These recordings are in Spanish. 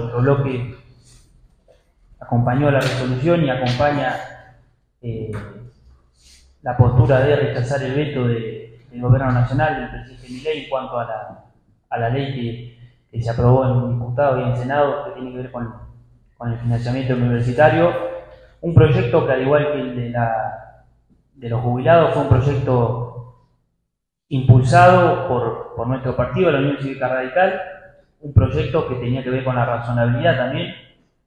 Nuestro bloque acompañó la resolución y acompaña la postura de rechazar el veto del Gobierno Nacional, del presidente Milei, en cuanto a la ley que se aprobó en diputados y en Senado, que tiene que ver con el financiamiento universitario. Un proyecto que, al igual que el de los jubilados, fue un proyecto impulsado por nuestro partido, la Unión Cívica Radical, un proyecto que tenía que ver con la razonabilidad también.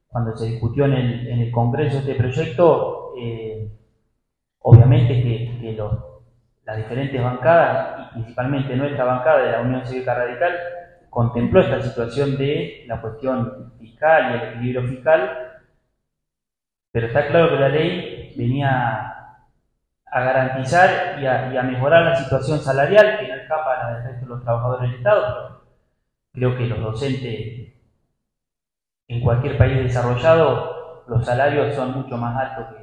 Cuando se discutió en el Congreso este proyecto, obviamente que las diferentes bancadas, y principalmente nuestra bancada de la Unión Cívica Radical, contempló esta situación de la cuestión fiscal y el equilibrio fiscal, pero está claro que la ley venía a garantizar y a mejorar la situación salarial, que no escapa a la del resto de los trabajadores del Estado, pero creo que los docentes en cualquier país desarrollado, los salarios son mucho más altos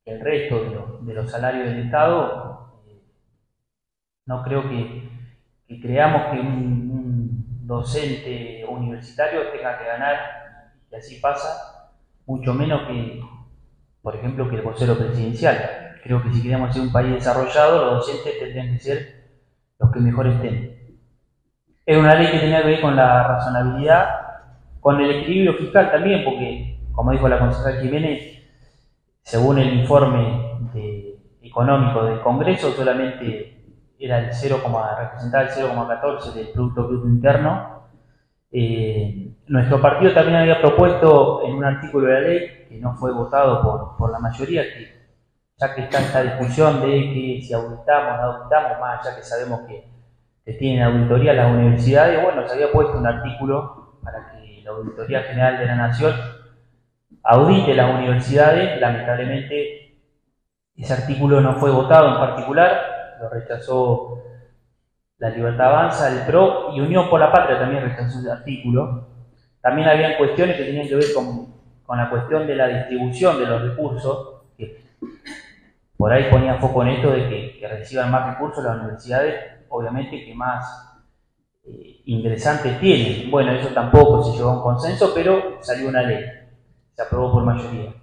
que el resto de los salarios del Estado. No creo que creamos que un docente universitario tenga que ganar, y así pasa, mucho menos que, por ejemplo, que el vocero presidencial. Creo que si queremos ser un país desarrollado, los docentes tendrían que ser los que mejor estén. Era una ley que tenía que ver con la razonabilidad, con el equilibrio fiscal también, porque, como dijo la concejal Jiménez, según el informe económico del Congreso, solamente era representaba el 0,14 del Producto Bruto Interno. Nuestro partido también había propuesto en un artículo de la ley, que no fue votado por la mayoría, que ya que está esta discusión de que si auditamos o no auditamos, más ya que sabemos que tienen auditoría las universidades, bueno, se había puesto un artículo para que la Auditoría General de la Nación audite las universidades. Lamentablemente ese artículo no fue votado en particular, lo rechazó La Libertad Avanza, el PRO, y Unión por la Patria también rechazó ese artículo. También habían cuestiones que tenían que ver con la cuestión de la distribución de los recursos, que por ahí ponía foco en esto de que reciban más recursos las universidades, obviamente que más ingresantes tienen. Bueno, eso tampoco se llegó a un consenso, pero salió una ley, se aprobó por mayoría.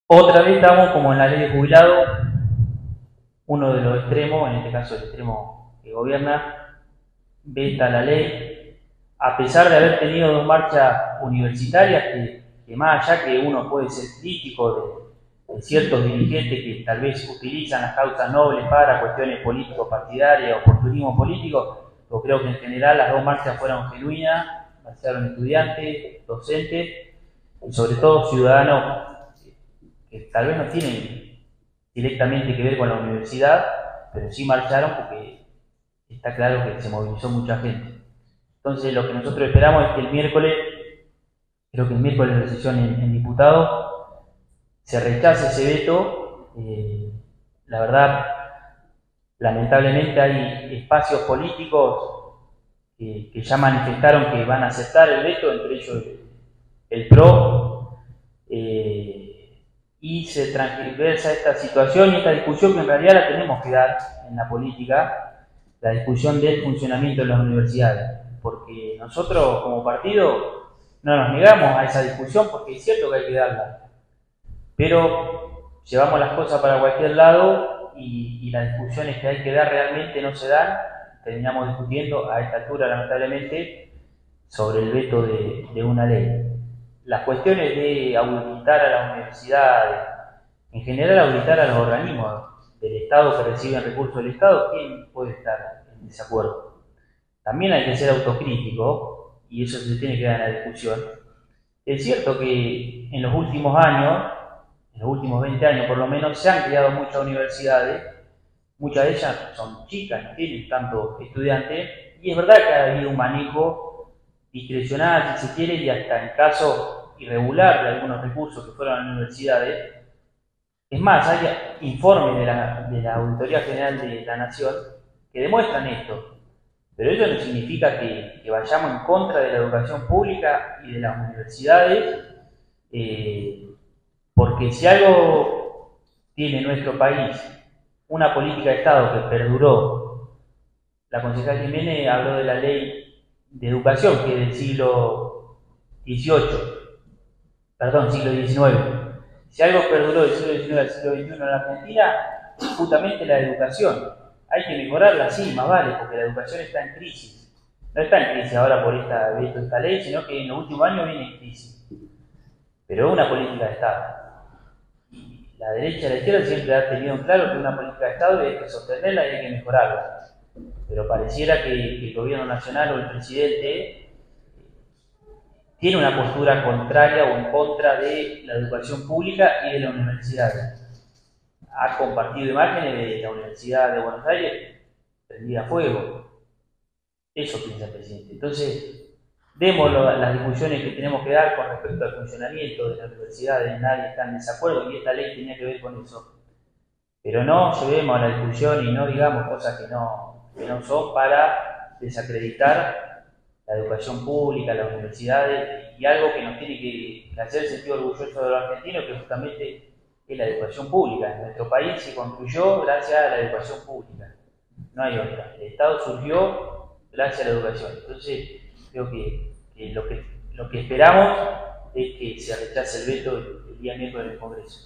Otra vez estamos como en la ley de jubilado, uno de los extremos, en este caso el extremo que gobierna, veta la ley, a pesar de haber tenido dos marchas universitarias que más allá que uno puede ser crítico de ciertos dirigentes que tal vez utilizan las causas nobles para cuestiones político-partidarias, oportunismo político, yo creo que en general las dos marchas fueron genuinas, marcharon estudiantes, docentes y sobre todo ciudadanos que tal vez no tienen directamente que ver con la universidad, pero sí marcharon porque está claro que se movilizó mucha gente. Entonces lo que nosotros esperamos es que el miércoles, creo que el miércoles de sesión en diputados, se rechace ese veto. La verdad, lamentablemente hay espacios políticos que ya manifestaron que van a aceptar el veto, entre ellos el PRO, y se transversa esta situación y esta discusión que en realidad la tenemos que dar en la política, la discusión del funcionamiento de las universidades, porque nosotros como partido no nos negamos a esa discusión, porque es cierto que hay que darla, pero llevamos las cosas para cualquier lado y las discusiones que hay que dar realmente no se dan. Terminamos discutiendo a esta altura, lamentablemente, sobre el veto de una ley. Las cuestiones de auditar a las universidades, en general auditar a los organismos del Estado que reciben recursos del Estado, ¿quién puede estar en desacuerdo? También hay que ser autocrítico y eso se tiene que dar en la discusión. Es cierto que en los últimos años, en los últimos 20 años por lo menos, se han creado muchas universidades, muchas de ellas son chicas, no tienen tantos estudiantes, y es verdad que ha habido un manejo discrecional, si se quiere, y hasta en caso irregular de algunos recursos que fueron a las universidades. Es más, hay informes de la Auditoría General de la Nación que demuestran esto, pero ello no significa que vayamos en contra de la educación pública y de las universidades, porque si algo tiene nuestro país, una política de Estado que perduró. La concejal Jiménez habló de la ley de educación, que es del siglo XVIII, perdón, siglo XIX. Si algo perduró del siglo XIX al siglo XXI en la Argentina, es justamente la educación. Hay que mejorarla, sí, más vale, porque la educación está en crisis. No está en crisis ahora por esta ley, sino que en los últimos años viene en crisis. Pero es una política de Estado. Y la derecha y la izquierda siempre ha tenido en claro que una política de Estado hay que sostenerla y hay que mejorarla. Pero pareciera que el gobierno nacional o el presidente tiene una postura contraria o en contra de la educación pública y de la universidad. Ha compartido imágenes de la Universidad de Buenos Aires prendida a fuego. Eso piensa el presidente. Entonces, demos las discusiones que tenemos que dar con respecto al funcionamiento de la universidad, nadie está en desacuerdo y esta ley tenía que ver con eso. Pero no llevemos a la discusión y no digamos cosas que no son para desacreditar la educación pública, las universidades y algo que nos tiene que hacer sentir orgullosos de los argentinos, que justamente es la educación pública. Nuestro país se construyó gracias a la educación pública, no hay otra. El Estado surgió gracias a la educación. Entonces, creo que lo que esperamos es que se rechace el veto el día miércoles del Congreso.